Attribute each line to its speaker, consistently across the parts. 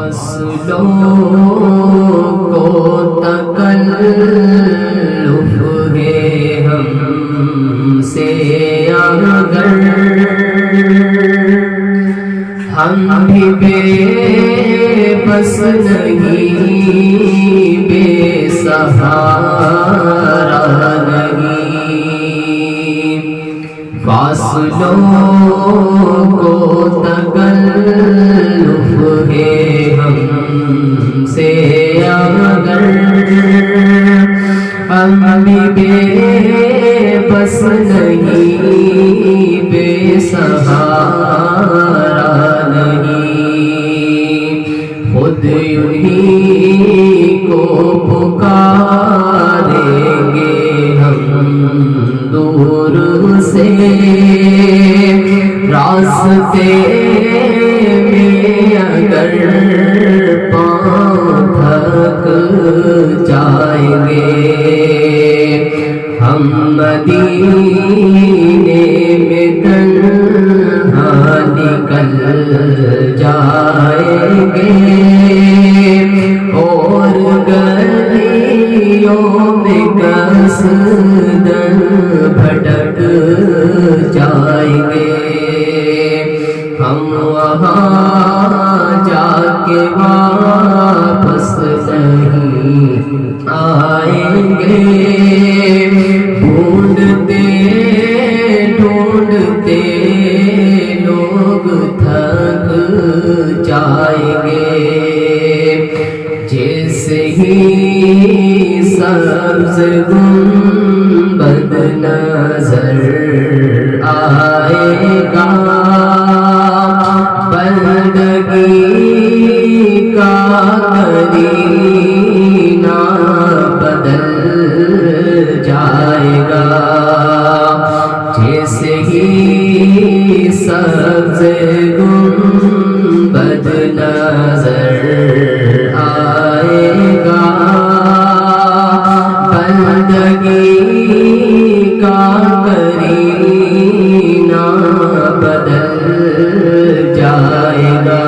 Speaker 1: فاصلوں کو تکلف ہے ہم سے اگر ہم بھی بے بس نہیں، بے سہارا نہیں۔ فاصلوں کو تکلف ہے ہم سے اگر ہم بھی بے بس نہیں، بے سہارا نہیں۔ خود انہی کو پکاریں گے ہم دور سے، راستے میں اگر پاؤں تھک جائیں گے، ہم مدینے میں تنہا نکل جائیں گے، اور گلیوں میں قصداً بھٹک جائیں گے۔ ہم وہاں جا کے واپس نہیں آئیں گے، ڈھونڈتے ڈھونڈتے لوگ تھک جائیں گے۔ جیسے ہی سبز گنبد نظر آئے گا، بندگی کا کرینہ بدل جائے گا۔ جیسے ہی سبز گنبد نظر آئے گا، بندگی کا کرینہ بدل جائے گا۔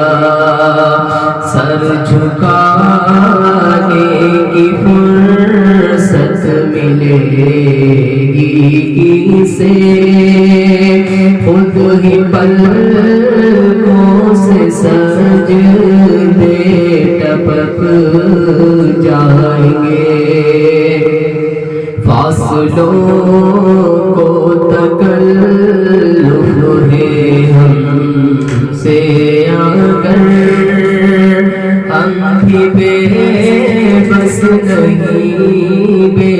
Speaker 1: سر جھکانے کی فرصت ملے گی کسے، خود ہی پلکوں سے سجدے ٹپک جائیں گے۔ فاصلوں کو تکلف ہے ہم سے اگر ہم بھی بے بس نہیں، بے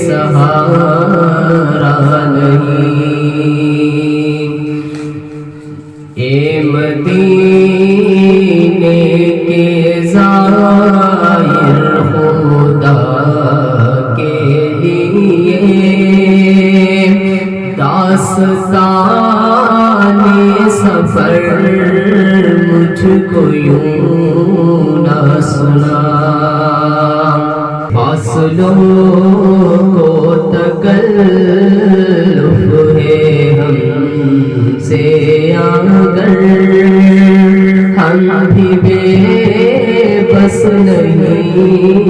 Speaker 1: سہارا نہیں۔ اے مدینے کے زائر خدا کے لیے داستان سفر مجھ کو یوں نہ سنا۔ فاصلوں کو تکلف ہے ہم سے اگر ہم بھی بے بس نہیں،